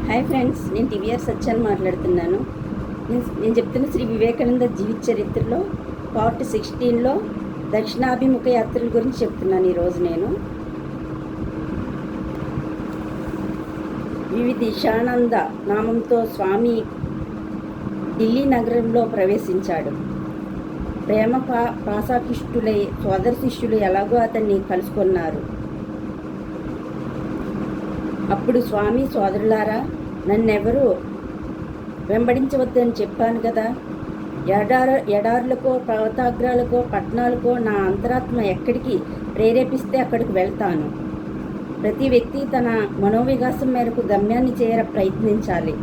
Hi friends, నేను TVR సత్యాన్ని మాట్లాడుతున్నాను. నేను చెప్తున్న శ్రీ వివేకానంద జీవిత చరిత్రలో పార్ట్ 16లో దక్షిణాభిముఖ యాత్రల గురించి చెప్తున్నాను. ఈరోజు నేను వివిధిషానంద నామంతో స్వామి ఢిల్లీ నగరంలో ప్రవేశించాడు. ప్రేమ పాసాకిష్టులై సోదర శిష్యులు ఎలాగో అతన్ని కలుసుకున్నారు. అప్పుడు స్వామి, సోదరులారా, నన్నెవరూ వెంబడించవద్దని చెప్పాను కదా. ఎడారులకో పర్వతాగ్రాలకో పట్టణాలకో నా అంతరాత్మ ఎక్కడికి ప్రేరేపిస్తే అక్కడికి వెళ్తాను. ప్రతి వ్యక్తి తన మనోవికాసం మేరకు గమ్యాన్ని చేర ప్రయత్నించాలి.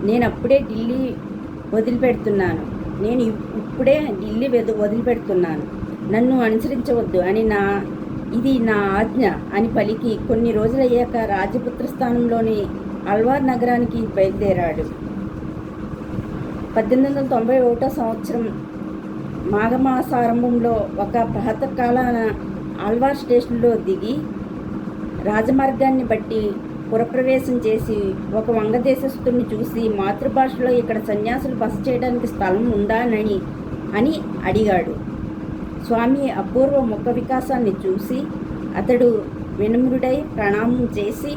నేను అప్పుడే ఢిల్లీ వదిలిపెడుతున్నాను. నేను ఇప్పుడే ఢిల్లీ వదిలిపెడుతున్నాను. నన్ను అనుసరించవద్దు అని ఇది నా ఆజ్ఞ అని పలికి కొన్ని రోజులయ్యాక రాజపుత్ర స్థానంలోని అల్వార్ నగరానికి బయలుదేరాడు. 1891 సంవత్సరం మాఘమాసారంభంలో ఒక ప్రాతకాలాన అల్వార్ స్టేషన్లో దిగి రాజమార్గాన్ని బట్టి పురప్రవేశం చేసి ఒక వంగదేశస్థుడిని చూసి మాతృభాషలో ఇక్కడ సన్యాసులు బస చేయడానికి స్థలం ఉందా అని అడిగాడు. స్వామి అపూర్వ ముఖ వికాసాన్ని చూసి అతడు వినమ్రుడై ప్రణామం చేసి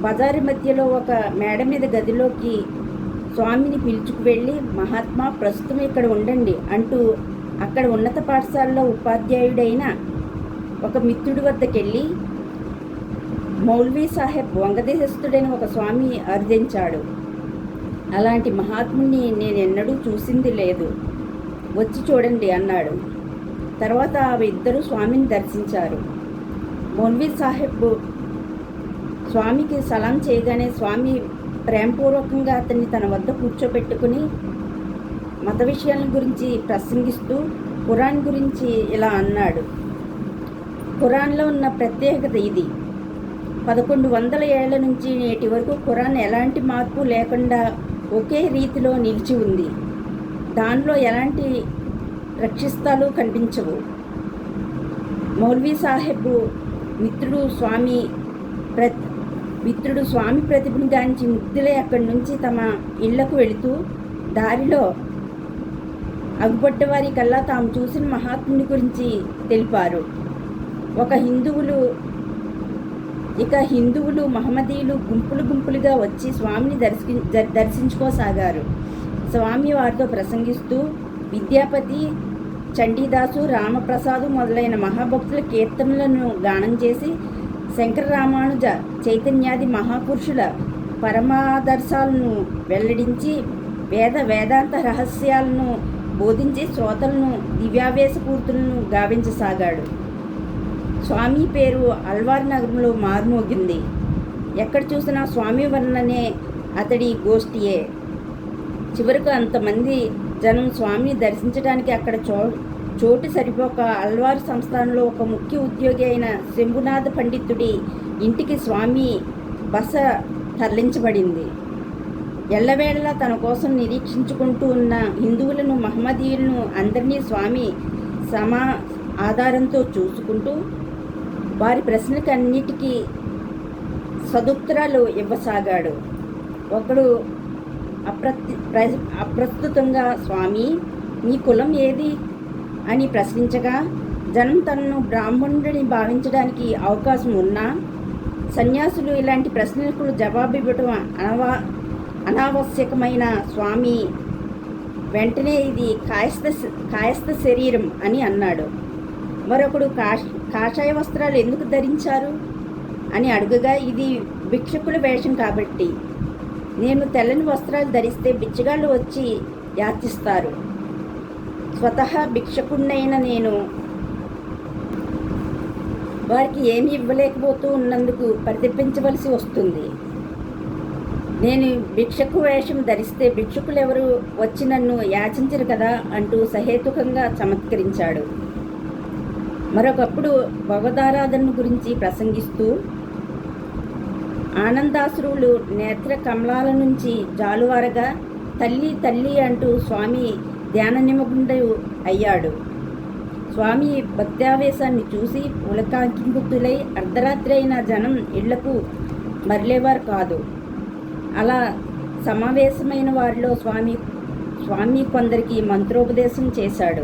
బజారు మధ్యలో ఒక మేడ మీద గదిలోకి స్వామిని పిలుచుకు వెళ్ళి, మహాత్మా, ప్రస్తుతం ఇక్కడ ఉండండి అంటూ అక్కడ ఉన్నత పాఠశాలలో ఉపాధ్యాయుడైన ఒక మిత్రుడి వద్దకెళ్ళి మౌల్వీ సాహెబ్ వంగదేశస్థుడైన ఒక స్వామి అర్థించాడు. అలాంటి మహాత్ముని నేనెన్నడూ చూసింది లేదు, వచ్చి చూడండి అన్నాడు. తర్వాత ఆ ఇద్దరు స్వామిని దర్శించారు. మౌల్వీ సాహెబ్ స్వామికి సలాం చేయగానే స్వామి ప్రేమపూర్వకంగా అతన్ని తన వద్ద కూర్చోబెట్టుకుని మత విషయాల గురించి ప్రసంగిస్తూ ఖురాన్ గురించి ఇలా అన్నాడు. ఖురాన్లో ఉన్న ప్రత్యేకత ఇది. 1100 ఏళ్ల నుంచి నేటి వరకు ఖురాన్ ఎలాంటి మార్పు లేకుండా ఒకే రీతిలో నిలిచి ఉంది. దానిలో ఎలాంటి రక్షిస్తాలు కనిపించవు. మౌల్వీ సాహెబ్ మిత్రుడు స్వామి ప్రతిభను గాంచి ముక్తులే అక్కడి నుంచి తమ ఇళ్లకు వెళుతూ దారిలో అగుపడ్డవారి కల్లా తాము చూసిన మహాత్ముని గురించి తెలిపారు. హిందువులు మహమ్మదీయులు గుంపులుగా వచ్చి స్వామిని దర్శించుకోసాగారు. స్వామి వారితో ప్రసంగిస్తూ విద్యాపతి, చండీదాసు, రామప్రసాదు మొదలైన మహాభక్తుల కీర్తనలను గానం చేసి శంకర, రామానుజ, చైతన్యాది మహాపురుషుల పరమాదర్శాలను వెల్లడించి వేదాంత రహస్యాలను బోధించి శ్రోతలను దివ్యావేశపూర్తులను గావించసాగాడు. స్వామి పేరు అల్వార్ నగరంలో మారుమోగింది. ఎక్కడ చూసినా స్వామి వర్ణనే అతడి గోష్ఠియే. చివరకు అంతమంది జనం స్వామిని దర్శించడానికి అక్కడ చోటు సరిపోక అల్వార్ సంస్థానంలో ఒక ముఖ్య ఉద్యోగి అయిన శంభునాథ పండితుడి ఇంటికి స్వామి బస తరలించబడింది. ఎల్లవేళలా తన కోసం నిరీక్షించుకుంటూ ఉన్న హిందువులను, మహమ్మదీయులను అందరినీ స్వామి ఆధారంతో చూసుకుంటూ వారి ప్రశ్నలకు అన్నిటికీ సదుత్తరాలు ఇవ్వసాగాడు. ఒకడు అప్రస్తుతంగా, స్వామి, మీ కులం ఏది అని ప్రశ్నించగా, జనం తనను బ్రాహ్మణుడిని భావించడానికి అవకాశం ఉన్నా సన్యాసులు ఇలాంటి ప్రశ్నలకు జవాబు ఇవ్వటం అనావశ్యకమైన స్వామి వెంటనే ఇది కాయస్థ శరీరం అని అన్నాడు. మరొకడు కాషాయ వస్త్రాలు ఎందుకు ధరించారు అని అడుగగా, ఇది భిక్షకుల వేషం కాబట్టి. నేను తెల్లని వస్త్రాలు ధరిస్తే బిచ్చగాళ్ళు వచ్చి యాచిస్తారు. స్వతహా భిక్షకుడినైన నేను వారికి ఏమి ఇవ్వలేకపోతూ ఉన్నందుకు పరితపించవలసి వస్తుంది. నేను భిక్షకు వేషం ధరిస్తే భిక్షకులు ఎవరు వచ్చి నన్ను యాచించరు కదా అంటూ సహేతుకంగా చమత్కరించాడు. మరొకప్పుడు భగవదారాధన గురించి ప్రసంగిస్తూ ఆనందాశ్రువులు నేత్ర కమలాల నుంచి జాలువారగా తల్లి తల్లి అంటూ స్వామి ధ్యాన నిమగ్నుడు అయ్యాడు. స్వామి భక్త్యావేశాన్ని చూసి పులకాంకితులై అర్ధరాత్రి అయిన జనం ఇళ్లకు మరలేవారు కాదు. అలా సమావేశమైన వారిలో స్వామి కొందరికి మంత్రోపదేశం చేశాడు.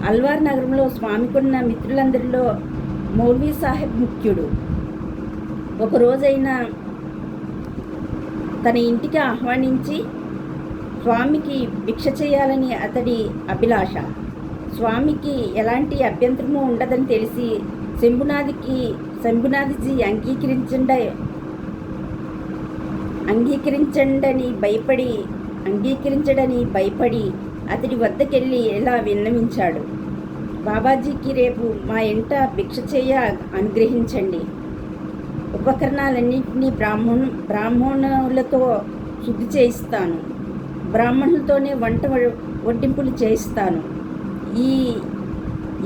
అల్వార్ నగరంలో స్వామికున్న మిత్రులందరిలో మౌల్వీ సాహెబ్ ముఖ్యుడు. ఒకరోజైనా తన ఇంటికి ఆహ్వానించి స్వామికి భిక్ష చేయాలని అతడి అభిలాష. స్వామికి ఎలాంటి అభ్యంతరము ఉండదని తెలిసి శంభునాథజీ అంగీకరించడని భయపడి అతడి వద్దకెళ్ళి ఇలా విన్నవించాడు: బాబాజీకి రేపు మా ఇంట భిక్ష చేయ అనుగ్రహించండి. ఉపకరణాలన్నింటినీ బ్రాహ్మణులతో శుద్ధి చేయిస్తాను. బ్రాహ్మణులతోనే వడ్డింపులు చేయిస్తాను. ఈ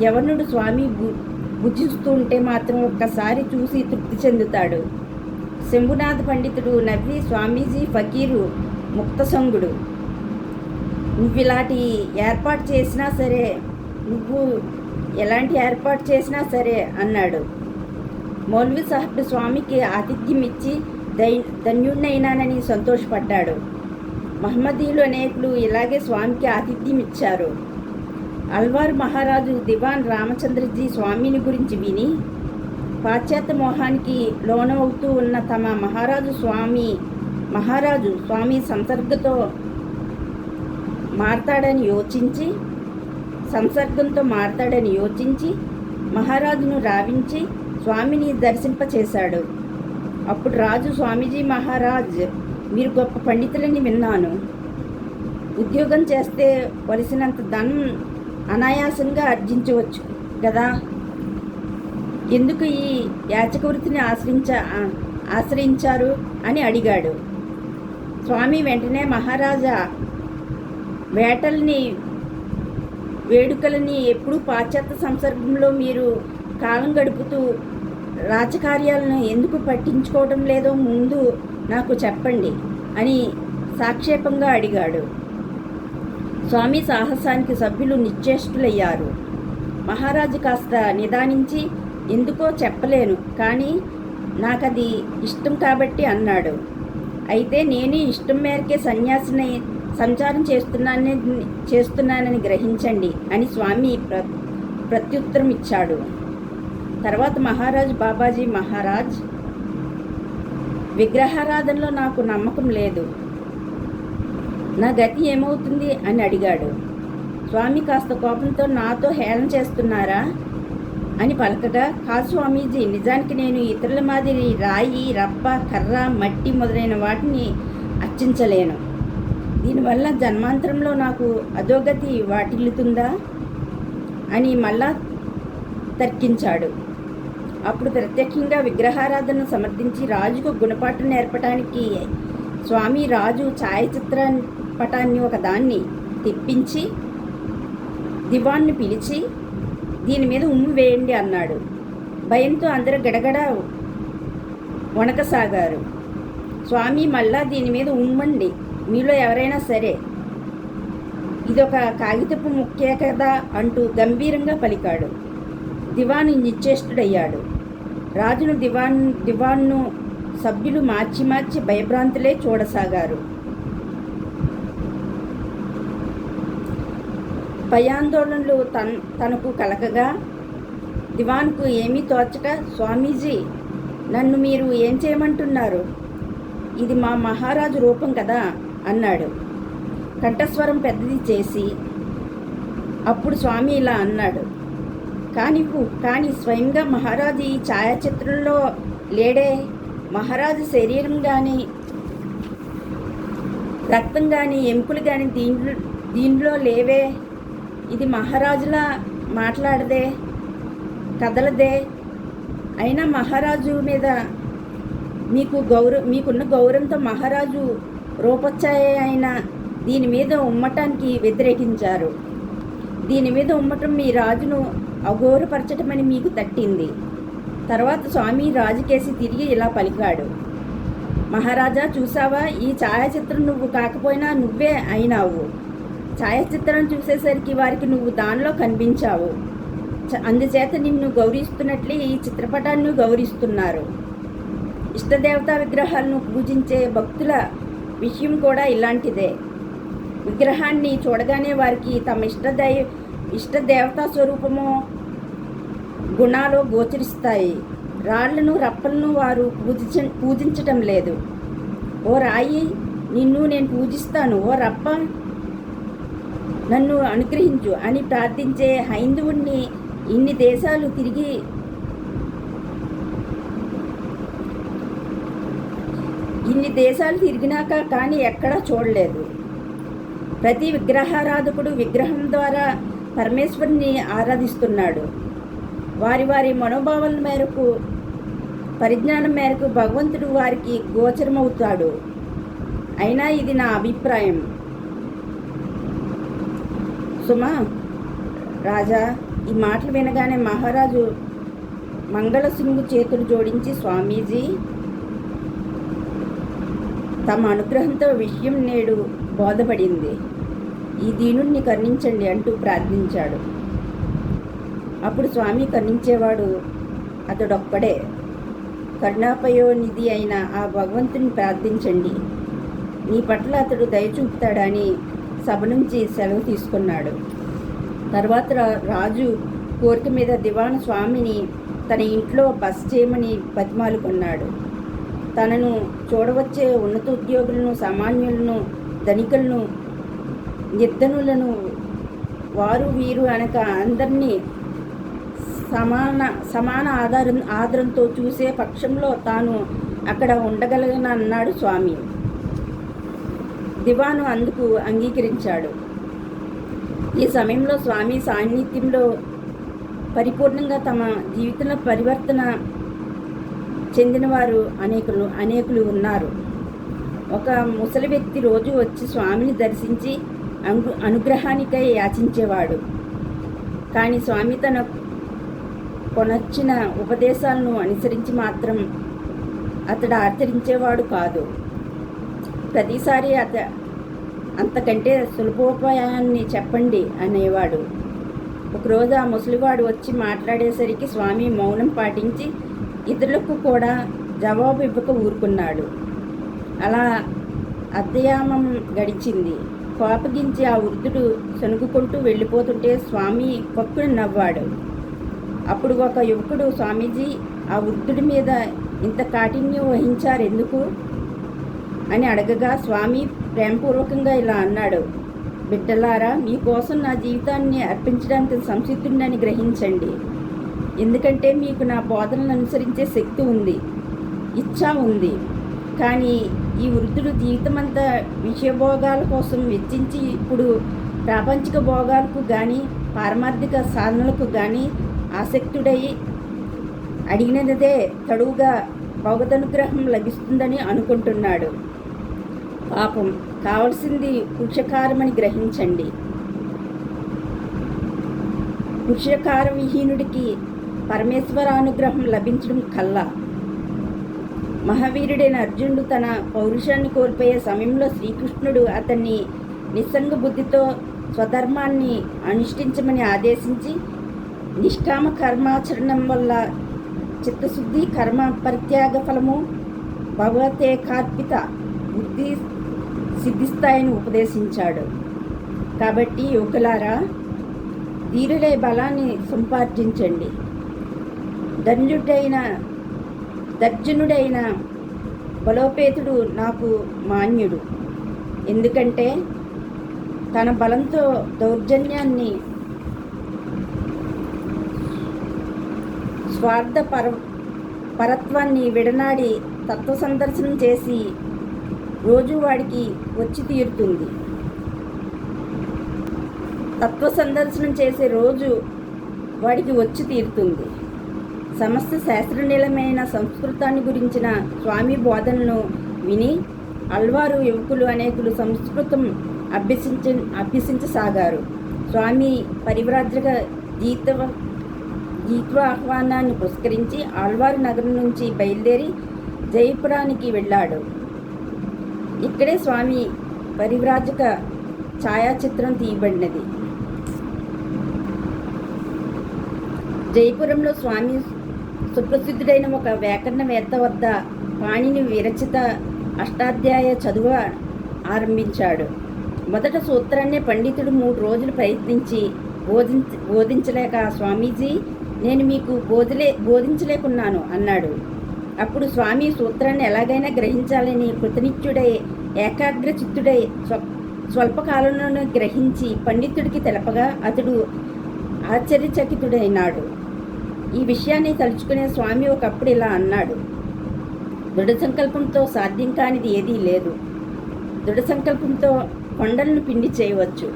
యవనుడు స్వామి భుజిస్తూ ఉంటే మాత్రం ఒక్కసారి చూసి తృప్తి చెందుతాడు. శంభునాథ పండితుడు నవ్వి, స్వామీజీ ఫకీరు ముక్తసంగుడు, నువ్వు ఎలాంటి ఏర్పాటు చేసినా సరే అన్నాడు. మౌల్వీ సాహెబ్ స్వామికి ఆతిథ్యం ఇచ్చి ధన్యుణ్ణైనానని సంతోషపడ్డాడు. మహమ్మదీయులు అనేకులు ఇలాగే స్వామికి ఆతిథ్యం ఇచ్చారు. అల్వార్ మహారాజు దివాన్ రామచంద్రజీ స్వామిని గురించి విని పాశ్చాత్య మోహానికి లోనవుతూ ఉన్న తమ మహారాజు స్వామి సంసర్గంతో మారతాడని యోచించి మహారాజును రావించి స్వామిని దర్శింపచేశాడు. అప్పుడు రాజు, స్వామీజీ మహారాజ్, మీరు గొప్ప పండితులని విన్నాను. ఉద్యోగం చేస్తే వలసినంత ధనం అనాయాసంగా ఆర్జించవచ్చు కదా, ఎందుకు ఈ యాచక వృత్తిని ఆశ్రయించారు అని అడిగాడు. స్వామి వెంటనే, మహారాజా, వేడుకలని ఎప్పుడూ పాశ్చాత్య సంసర్గంలో మీరు కాలం గడుపుతూ రాజకార్యాలను ఎందుకు పట్టించుకోవడం లేదో ముందు నాకు చెప్పండి అని సాక్షేపంగా అడిగాడు. స్వామి సాహసానికి సభ్యులు నిశ్చేష్టులయ్యారు. మహారాజు కాస్త నిదానించి, ఎందుకో చెప్పలేను, కానీ నాకది ఇష్టం కాబట్టి అన్నాడు. అయితే నేను ఇష్టం మేరకే సన్యాసిని సంచారం చేస్తున్నానని గ్రహించండి అని స్వామి ప్రత్యుత్తరం ఇచ్చాడు. తర్వాత మహారాజు, బాబాజీ మహారాజ్, విగ్రహారాధనలో నాకు నమ్మకం లేదు, నా గతి ఏమవుతుంది అని అడిగాడు. స్వామి కాస్త కోపంతో, నాతో హేళన చేస్తున్నారా అని పలకగా, కాదు స్వామీజీ, నిజానికి నేను ఇతరుల మాదిరి రాయి, రప్ప, కర్ర, మట్టి మొదలైన వాటిని అర్చించలేను. దీనివల్ల జన్మాంతరంలో నాకు అధోగతి వాటిల్లుతుందా అని మళ్ళా తర్కించాడు. అప్పుడు ప్రత్యక్షంగా విగ్రహారాధనను సమర్థించి రాజుకు గుణపాఠం నేర్పడానికి స్వామి రాజు ఛాయాచిత్ర పటాన్ని ఒకదాన్ని తెప్పించి దివాన్ని పిలిచి, దీని మీద ఉమ్ము వేయండి అన్నాడు. భయంతో అందరూ గడగడ వణకసాగారు. స్వామి మళ్ళా, దీని మీద ఉమ్మండి, మీలో ఎవరైనా సరే, ఇదొక కాగితపు ముక్కే కదా అంటూ గంభీరంగా పలికాడు. దివాను నిశ్చేష్టుడయ్యాడు. రాజును దివాన్ను సభ్యులు మార్చి భయభ్రాంతులే చూడసాగారు. భయాందోళనలు తనకు కలగగా దివాన్కు ఏమీ తోచక, స్వామీజీ, నన్ను మీరు ఏం చేయమంటున్నారు? ఇది మా మహారాజు రూపం కదా అన్నాడు కంఠస్వరం పెద్దది చేసి. అప్పుడు స్వామి ఇలా అన్నాడు, కానీ స్వయంగా మహారాజు ఈ ఛాయాచిత్రంలో లేడే. మహారాజు శరీరం కానీ, రక్తం కానీ, ఎముకలు కానీ దీనిలో లేవే. ఇది మహారాజులా మాట్లాడదే, కదలదే. అయినా మహారాజు మీద మీకున్న గౌరవంతో మహారాజు రూపచ్ఛాయ అయిన దీని మీద ఉమ్మటానికి వ్యతిరేకించారు. దీని మీద ఉమ్మటం మీ రాజును అఘోరపరచటమని మీకు తట్టింది. తర్వాత స్వామి రాజుకేసి తిరిగి ఇలా పలికాడు, మహారాజా, చూసావా, ఈ ఛాయాచిత్రం నువ్వు కాకపోయినా నువ్వే అయినావు. ఛాయాచిత్రం చూసేసరికి వారికి నువ్వు దానిలో కనిపించావు. అందుచేత నిన్ను గౌరవిస్తున్నట్లే ఈ చిత్రపటాన్ని గౌరవిస్తున్నారు. ఇష్టదేవతా విగ్రహాలను పూజించే భక్తుల విషయం కూడా ఇలాంటిదే. విగ్రహాన్ని చూడగానే వారికి తమ ఇష్టదేవతా స్వరూపము గుణాలు గోచరిస్తాయి. రాళ్లను రప్పలను వారు పూజించటం లేదు. ఓ రాయి, నిన్ను నేను పూజిస్తాను, ఓ రప్ప నన్ను అనుగ్రహించు అని ప్రార్థించే హైందవుణ్ణి ఇన్ని దేశాలు తిరిగినాక కానీ ఎక్కడా చూడలేదు. ప్రతి విగ్రహారాధకుడు విగ్రహం ద్వారా పరమేశ్వరుని ఆరాధిస్తున్నాడు. వారి వారి మనోభావాల మేరకు, పరిజ్ఞానం మేరకు భగవంతుడు వారికి గోచరమవుతాడు. అయినా ఇది నా అభిప్రాయం. సుమా రాజా, ఈ మాటలు వినగానే మహారాజు మంగళసింగు చేతులు జోడించి, స్వామీజీ, తమ అనుగ్రహంతో విషయం నేడు బోధపడింది. ఈ దీనుణ్ణి కరుణించండి అంటూ ప్రార్థించాడు. అప్పుడు స్వామి కరుణించేవాడు అతడొక్కడే. కరుణాపయోనిధి అయిన ఆ భగవంతుని ప్రార్థించండి, నీ పట్ల అతడు దయ చూపుతాడని సభ నుంచి సెలవు తీసుకున్నాడు. తర్వాత రాజు కోరిక మీద దివాను స్వామిని తన ఇంట్లో బస చేయమని బతిమాలుకున్నాడు. తనను చూడవచ్చే ఉన్నత ఉద్యోగులను, సామాన్యులను, ధనికులను, నిర్ధనులను, వారు వీరు అనక అందరినీ సమాన ఆదరంతో చూసే పక్షంలో తాను అక్కడ ఉండగలనన్నాడు స్వామి. దివాను అందుకు అంగీకరించాడు. ఈ సమయంలో స్వామి సాన్నిధ్యంలో పరిపూర్ణంగా తమ జీవితంలో పరివర్తన చెందినవారు అనేకులు ఉన్నారు. ఒక ముసలి వ్యక్తి రోజు వచ్చి స్వామిని దర్శించి అనుగ్రహానికై యాచించేవాడు. కానీ స్వామి తన కొనొచ్చిన ఉపదేశాలను అనుసరించి మాత్రం అతడు ఆచరించేవాడు కాదు. ప్రతిసారి అంతకంటే సులభోపాయాన్ని చెప్పండి అనేవాడు. ఒకరోజు ఆ ముసలివాడు వచ్చి మాట్లాడేసరికి స్వామి మౌనం పాటించి ఇతరులకు కూడా జవాబు ఇవ్వక ఊరుకున్నాడు. అలా అర్ధయామం గడిచింది. కోపగించి ఆ వృద్ధుడు సనుగుకుంటూ వెళ్ళిపోతుంటే స్వామి పక్కున నవ్వాడు. అప్పుడు ఒక యువకుడు, స్వామీజీ, ఆ వృద్ధుడి మీద ఇంత కాఠిన్యం వహించారెందుకు అని అడగగా స్వామి ప్రేమపూర్వకంగా ఇలా అన్నాడు, బిడ్డలారా, మీకోసం నా జీవితాన్ని అర్పించడానికి సంసిద్ధుడిని గ్రహించండి. ఎందుకంటే మీకు నా బోధనలను అనుసరించే శక్తి ఉంది, ఇచ్ఛా ఉంది. కానీ ఈ వృద్ధుడు జీవితమంతా విషయభోగాల కోసం వెచ్చించి ఇప్పుడు ప్రాపంచిక భోగాలకు కానీ పారమార్థిక సాధనలకు కానీ ఆసక్తుడై అడిగినదే తడువుగా భగవదనుగ్రహం లభిస్తుందని అనుకుంటున్నాడు. పాపం, కావలసింది పురుషకారమని గ్రహించండి. పురుషకార విహీనుడికి పరమేశ్వరానుగ్రహం లభించడం కల్లా. మహావీరుడైన అర్జునుడు తన పౌరుషాన్ని కోల్పోయే సమయంలో శ్రీకృష్ణుడు అతన్ని నిస్సంగ బుద్ధితో స్వధర్మాన్ని అనుష్ఠించమని ఆదేశించి, నిష్కామ కర్మాచరణం వల్ల చిత్తశుద్ధి, కర్మ పరిత్యాగ ఫలము, భగవతేకార్పిత బుద్ధి సిద్ధిస్తాయని ఉపదేశించాడు. కాబట్టి యువకులారా, ధీరులై బలాన్ని సంపార్జించండి. దర్జనుడైన బలోపేతుడు నాకు మాన్యుడు. ఎందుకంటే తన బలంతో దౌర్జన్యాన్ని, పరత్వాన్ని విడనాడి తత్వ సందర్శనం చేసి రోజు వాడికి వచ్చి తీరుతుంది. తత్వ సందర్శనం చేసే రోజు వాడికి వచ్చి తీరుతుంది. సమస్త శాస్త్రనీలమైన సంస్కృతాన్ని గురించిన స్వామి బోధనను విని అల్వారు యువకులు అనేకులు సంస్కృతం అభ్యసించసాగారు. స్వామి పరివ్రాజక జీత్వ ఆహ్వానాన్ని పురస్కరించి ఆళ్వారు నగరం నుంచి బయలుదేరి జయపురానికి వెళ్ళాడు. ఇక్కడే స్వామి పరివ్రాజక ఛాయాచిత్రం తీయబడినది. జయపురంలో స్వామి సుప్రసిద్ధుడైన ఒక వ్యాకరణవేత్త వద్ద పాణిని విరచిత అష్టాధ్యాయ చదువు ఆరంభించాడు. మొదట సూత్రాన్నే పండితుడు 3 రోజులు ప్రయత్నించి బోధించలేక, స్వామీజీ, నేను మీకు బోధించలేకున్నాను అన్నాడు. అప్పుడు స్వామి సూత్రాన్ని ఎలాగైనా గ్రహించాలని కృతనిత్యుడై ఏకాగ్రచిత్తుడై స్వల్పకాలంలోనే గ్రహించి పండితుడికి తెలపగా అతడు ఆశ్చర్యచకితుడైనాడు. ఈ విషయాన్ని తలుచుకునే స్వామి ఒకప్పుడు ఇలా అన్నాడు: దృఢ సంకల్పంతో సాధ్యం కానిది ఏదీ లేదు. దృఢ సంకల్పంతో కొండలను పిండి చేయవచ్చు.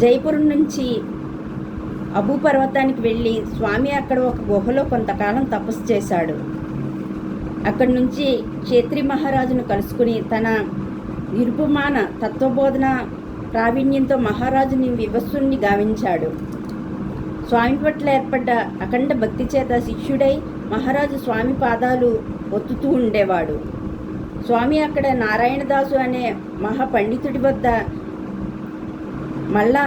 జైపురం నుంచి అబూ పర్వతానికి వెళ్ళి స్వామి అక్కడ ఒక గుహలో కొంతకాలం తపస్సు చేశాడు. అక్కడి నుంచి క్షేత్రి మహారాజును కలుసుకుని తన నిరుపమాన తత్వబోధన ప్రావీణ్యంతో మహారాజుని వివస్సుని గావించాడు. స్వామి పట్ల ఏర్పడ్డ అఖండ భక్తి చేత శిష్యుడై మహారాజు స్వామి పాదాలు ఒత్తుతూ ఉండేవాడు. స్వామి అక్కడ నారాయణదాసు అనే మహాపండితుడి వద్ద మళ్ళా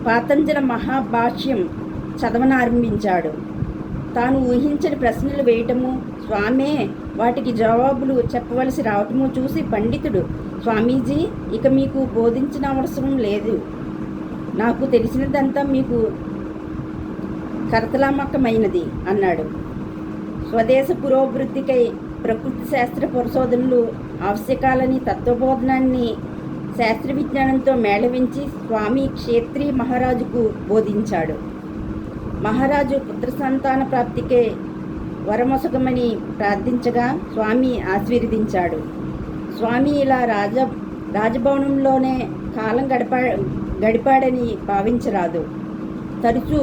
పాతంజల మహాభాష్యం చదవనారంభించాడు. తాను ఊహించని ప్రశ్నలు వేయటము, స్వామే వాటికి జవాబులు చెప్పవలసి రావటము చూసి పండితుడు, స్వామీజీ, ఇక మీకు బోధించిన అవసరం లేదు. నాకు తెలిసినదంతా మీకు కరతలామకమైనది అన్నాడు. స్వదేశ పురోభివృద్ధికై ప్రకృతి శాస్త్ర పరిశోధనలు ఆవశ్యకాలని తత్వబోధనాన్ని శాస్త్ర విజ్ఞానంతో మేళవించి స్వామి క్షేత్రి మహారాజుకు బోధించాడు. మహారాజు పుత్ర సంతాన ప్రాప్తికే వరమొసగమని ప్రార్థించగా స్వామి ఆశీర్వదించాడు. స్వామి ఇలా రాజభవనంలోనే కాలం గడిపాడని భావించరాదు. తరచూ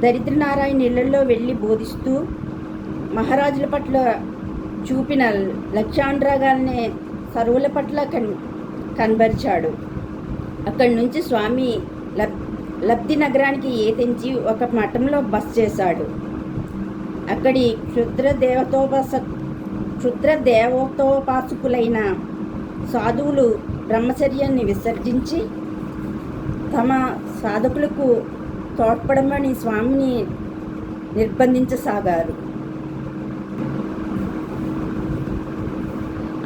దరిద్రనారాయణ ఇళ్లలో వెళ్ళి బోధిస్తూ మహారాజుల పట్ల చూపిన లక్ష్యానురాగాల్నే సర్వుల పట్ల కనబరిచాడు. అక్కడి నుంచి స్వామి లబ్ధి నగరానికి తెంచి ఒక మఠంలో బస చేశాడు. అక్కడి క్షుద్ర దేవతోపాసకులైన సాధువులు బ్రహ్మచర్యాన్ని విసర్జించి తమ సాధకులకు తోడ్పడమని స్వామిని నిర్బంధించసాగారు.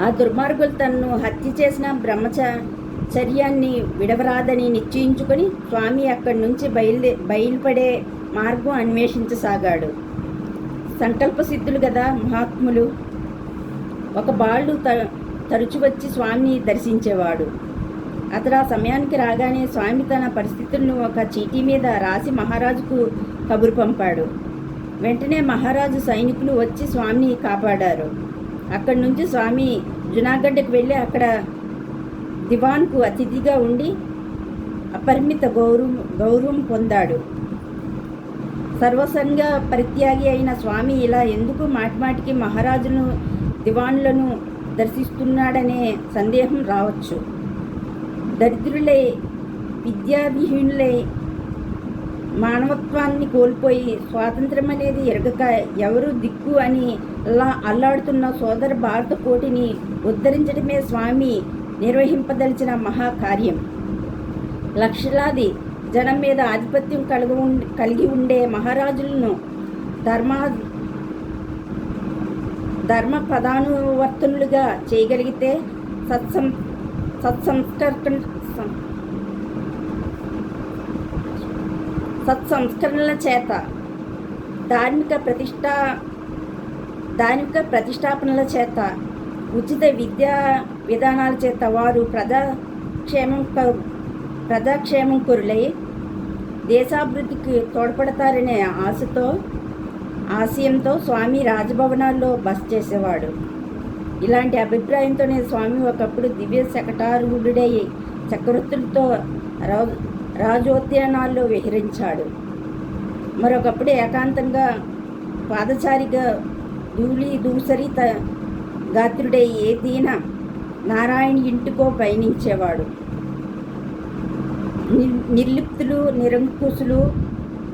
ఆ దుర్మార్గులు తనను హత్య చేసిన బ్రహ్మచర్యాన్ని విడవరాదని నిశ్చయించుకొని స్వామి అక్కడి నుంచి బయలుపడే మార్గం అన్వేషించసాగాడు. సంకల్ప సిద్ధులు కదా మహాత్ములు. ఒక బాలుడు తరచు వచ్చి స్వామిని దర్శించేవాడు. అతడు ఆ సమయానికి రాగానే స్వామి తన పరిస్థితులను ఒక చీటీ మీద రాసి మహారాజుకు కబురు పంపాడు. వెంటనే మహారాజు సైనికులు వచ్చి స్వామిని కాపాడారు. అక్కడి నుంచి స్వామి జునాగఢ్కు వెళ్ళి అక్కడ దివాన్కు అతిథిగా ఉండి అపరిమిత గౌరవం పొందాడు. సర్వసంగ పరిత్యాగి అయిన స్వామి ఇలా ఎందుకు మాటిమాటికి మహారాజును దివాన్లను దర్శిస్తున్నాడనే సందేహం రావచ్చు. దరిద్రులై విద్యావిహీనులై మానవత్వాన్ని కోల్పోయి స్వాతంత్రం అనేది ఎరగక ఎవరు దిక్కు అని అల్లాడుతున్న సోదర భారత కోటిని ఉద్ధరించడమే స్వామి నిర్వహింపదలిచిన మహాకార్యం. లక్షలాది జనం మీద ఆధిపత్యం కలిగి ఉండే మహారాజులను ధర్మ పదానువర్తనులుగా చేయగలిగితే సత్సంస్కరణల చేత ధార్మిక ప్రతిష్టాపనల చేత ఉచిత విద్యా విధానాల చేత వారు ప్రజాక్షేమంకురులై దేశాభివృద్ధికి తోడ్పడతారనే ఆశయంతో స్వామి రాజభవనాల్లో బస చేసేవాడు. ఇలాంటి అభిప్రాయంతోనే స్వామి ఒకప్పుడు దివ్య శకటారూఢుడై చక్రవర్తులతో రాజోద్యానాల్లో విహరించాడు. మరొకప్పుడు ఏకాంతంగా పాదచారిగా దూసరి గాత్రుడై ఏ దీన నారాయణ ఇంటికో పయనించేవాడు. నిర్లిప్తులు నిరంకుశులు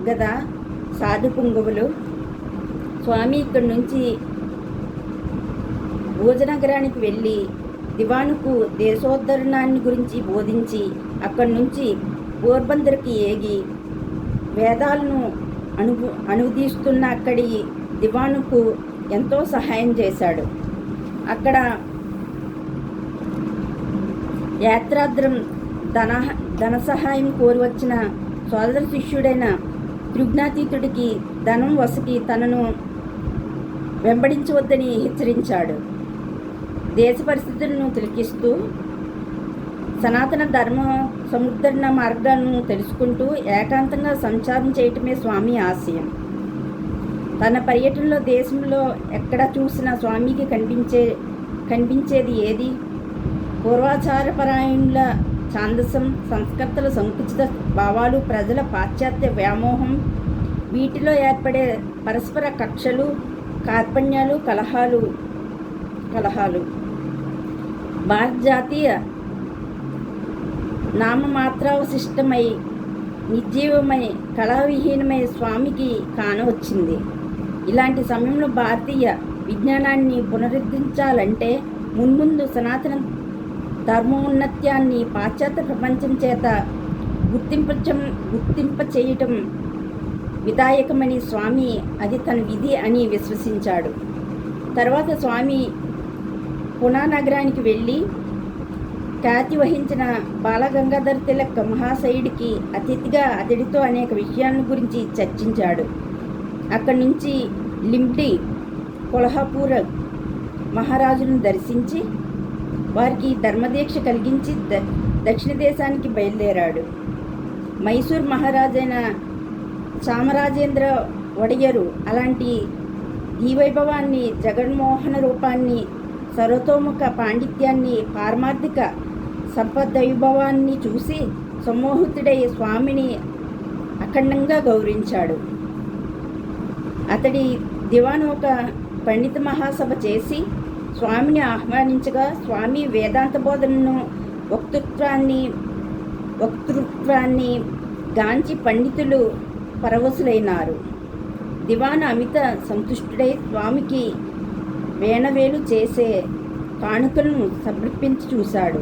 గదా సాధు పుంగవులు. స్వామి ఇక్కడి నుంచి భోజనగరానికి వెళ్ళి దివానుకు దేశోద్ధరణాన్ని గురించి బోధించి అక్కడి నుంచి పోర్బందర్కి ఏగి వేదాలను అనువదిస్తున్న అక్కడి దివానుకు ఎంతో సహాయం చేశాడు. అక్కడ యాత్రాద్రం ధన సహాయం కోరి వచ్చిన సోదర శిష్యుడైన త్రిగుణాతీతుడికి ధనం వసకి తనను వెంబడించవద్దని హెచ్చరించాడు. దేశ పరిస్థితులను తిలకిస్తూ సనాతన ధర్మ సముద్ధరణ మార్గాలను తెలుసుకుంటూ ఏకాంతంగా సంచారం చేయటమే స్వామి ఆశయం. తన పర్యటనలో దేశంలో ఎక్కడ చూసినా స్వామికి కనిపించేది ఏది? పూర్వాచారపరాయణుల ఛాందసం, సంస్కర్తల సంకుచిత భావాలు, ప్రజల పాశ్చాత్య వ్యామోహం, వీటిలో ఏర్పడే పరస్పర కక్షలు, కార్పణ్యాలు, కలహాలు భారత జాతీయ నామమాత్రావశిష్టమై నిర్జీవమై కళావిహీనమై స్వామికి కానవచ్చింది. ఇలాంటి సమయంలో భారతీయ విజ్ఞానాన్ని పునరుద్ధరించాలంటే మున్ముందు సనాతన ధర్మోన్నత్యాన్ని పాశ్చాత్య ప్రపంచం చేత గుర్తింప చేయటం విధాయకమని స్వామి అది తన విధి అని విశ్వసించాడు. తర్వాత స్వామి పునా నగరానికి వెళ్ళి ఖ్యాతి వహించిన బాలగంగాధర్ తిలక్ మహాశయుడికి అతిథిగా అతడితో అనేక విషయాల గురించి చర్చించాడు. అక్కడి నుంచి లింబ్డి కొల్హాపూర్ మహారాజును దర్శించి వారికి ధర్మదీక్ష కలిగించి దక్షిణ దేశానికి బయలుదేరాడు. మైసూర్ మహారాజైన చామరాజేంద్ర ఒడయ్యరు అలాంటి ఈ వైభవాన్ని, జగన్మోహన రూపాన్ని, సర్వతోముఖ పాండిత్యాన్ని, పారమార్థిక సంపదైభవాన్ని చూసి సమ్మోహితుడై స్వామిని అఖండంగా గౌరవించాడు. అతడి దివాను ఒక పండిత మహాసభ చేసి స్వామిని ఆహ్వానించగా స్వామి వేదాంత బోధనను వక్తృత్వాన్ని గాంచి పండితులు పరవశులైనారు. దివాను అమిత సంతుష్టుడై స్వామికి వేణవేలు చేసే కానుకలను సమర్పించి చూశాడు.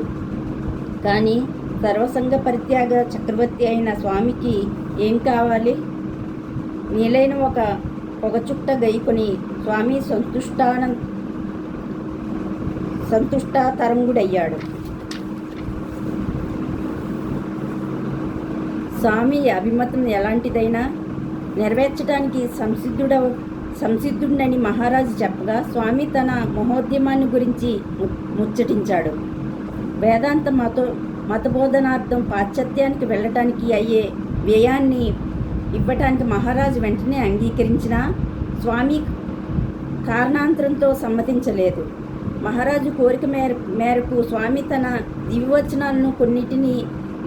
కానీ సర్వసంగ పరిత్యాగ చక్రవర్తి అయిన స్వామికి ఏం కావాలి? నీలైన ఒక పొగచుట్ట గైకొని స్వామి సంతుష్టాతరంగుడయ్యాడు. స్వామి అభిమతం ఎలాంటిదైనా నెరవేర్చడానికి సంసిద్ధుడని మహారాజు చెప్పగా స్వామి తన మహోద్యమాన్ని గురించి ముచ్చటించాడు. వేదాంత మతబోధనార్థం పాశ్చాత్యానికి వెళ్ళటానికి అయ్యే వ్యయాన్ని ఇవ్వటానికి మహారాజు వెంటనే అంగీకరించినా స్వామి కారణాంతరంతో సమ్మతించలేదు. మహారాజు కోరిక మేరకు స్వామి తన దివ్యవచనాలను కొన్నిటిని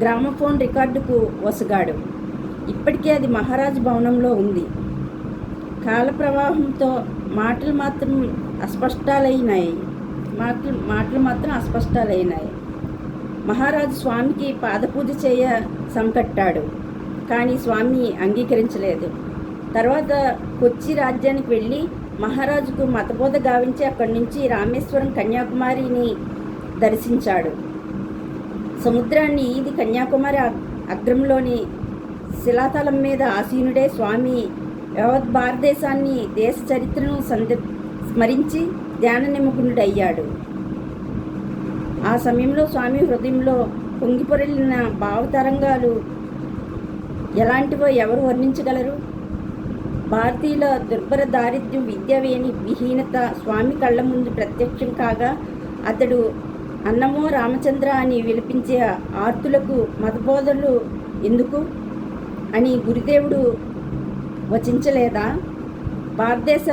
గ్రామఫోన్ రికార్డుకు వసగాడు. ఇప్పటికే అది మహారాజు భవనంలో ఉంది. కాల ప్రవాహంతో మాటలు మాత్రం అస్పష్టాలైనాయి. మహారాజు స్వామికి పాదపూజ చేయ సంకట్టాడు. కానీ స్వామి అంగీకరించలేదు. తర్వాత కొచ్చి రాజ్యానికి వెళ్ళి మహారాజుకు మతబోధ గావించి అక్కడి నుంచి రామేశ్వరం, కన్యాకుమారిని దర్శించాడు. సముద్రాన్ని ఈది కన్యాకుమారి అగ్రంలోని శిలాతలం మీద ఆసీనుడే స్వామి యావత్ భారతదేశాన్ని, దేశ చరిత్రను స్మరించి ధ్యాన నిమగ్నుడయ్యాడు. ఆ సమయంలో స్వామి హృదయంలో పొంగిపొరలిన భావతరంగాలు ఎలాంటివో ఎవరు వర్ణించగలరు? భారతీయుల దుర్భర దారిద్ర్యం, విద్యావిహీనత స్వామి కళ్ళ ముందు ప్రత్యక్షం కాగా అతడు అన్నమో రామచంద్ర అని విలపించే ఆర్తులకు మతబోధలు ఎందుకు అని గురుదేవుడు వచించలేదా? భారతదేశ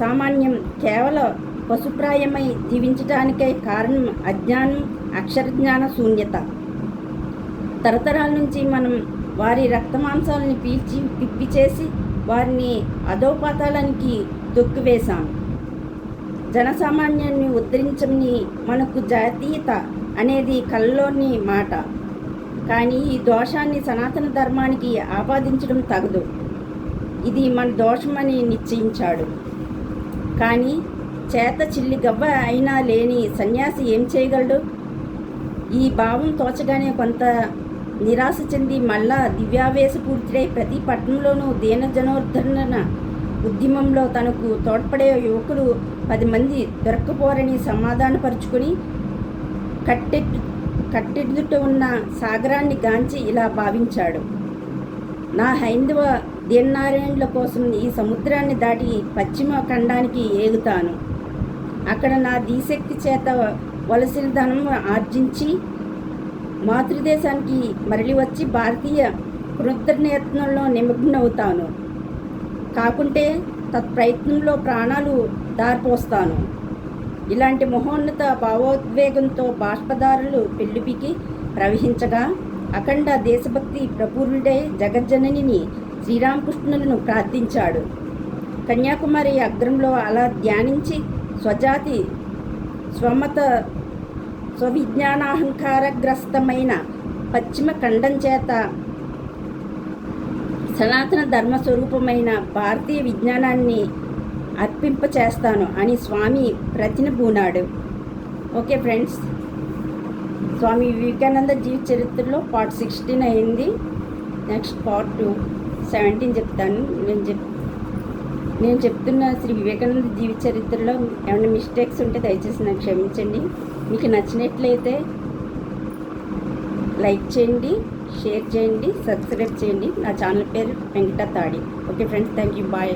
సామాన్యం కేవలం పశుప్రాయమై జీవించటానికై కారణం అజ్ఞానం, అక్షరజ్ఞాన శూన్యత. తరతరాల నుంచి మనం వారి రక్తమాంసాలని పిప్పి చేసి వారిని అధోపాతాళానికి తొక్కివేశాం. జనసామాన్యాన్ని ఉద్ధరించమని మనకు జాతీయత అనేది కళ్ళలోని మాట. కానీ ఈ దోషాన్ని సనాతన ధర్మానికి ఆపాదించడం తగదు. ఇది మన దోషమని నిశ్చయించాడు. కానీ చేత చిల్లి గవ్వ అయినా లేని సన్యాసి ఏం చేయగలడు? ఈ భావం తోచగానే కొంత నిరాశ చెంది మళ్ళా దివ్యావేశపూరితుడై ప్రతి పట్టణంలోనూ దీన జనోద్ధరణ ఉద్యమంలో తనకు తోడ్పడే యువకులు 10 మంది దొరక్కపోరని సమాధానపరుచుకొని కట్టెదుట ఉన్న సాగరాన్ని గాంచి ఇలా భావించాడు. నా హైందవ దీననారాయణుల కోసం ఈ సముద్రాన్ని దాటి పశ్చిమ ఖండానికి ఏగుతాను. అక్కడ నా ధీశక్తి చేత వలసిన ధనం ఆర్జించి మాతృదేశానికి మరలి వచ్చి భారతీయ పునరుద్ధరణయత్నంలో నిమగ్నవుతాను. కాకుంటే తత్ప్రయత్నంలో ప్రాణాలు దారిపోస్తాను. ఇలాంటి మహోన్నత భావోద్వేగంతో బాష్పదారులు పెళ్లిపికి ప్రవహించగా అఖండ దేశభక్తి ప్రపూర్ణుడై జగజ్జననిని శ్రీరామకృష్ణులను ప్రార్థించాడు. కన్యాకుమారి అగ్రంలో అలా ధ్యానించి స్వజాతి స్వమత స్వవిజ్ఞానాహంకారగ్రస్తమైన పశ్చిమ ఖండం చేత సనాతన ధర్మస్వరూపమైన భారతీయ విజ్ఞానాన్ని అర్పింపచేస్తాను అని స్వామి ప్రతినబూనాడు. ఓకే ఫ్రెండ్స్, స్వామి వివేకానంద జీవిత చరిత్రలో పార్ట్ 16 అయింది. నెక్స్ట్ పార్ట్ 17 చెప్తాను. నేను చెప్తున్న శ్రీ వివేకానంద జీవిత చరిత్రలో ఏమైనా మిస్టేక్స్ ఉంటే దయచేసి నాకు క్షమించండి. మీకు నచ్చినట్లయితే లైక్ చేయండి, షేర్ చేయండి, సబ్స్క్రైబ్ చేయండి. నా ఛానల్ పేరు Venkata Tadi. Okay friends, thank you, bye.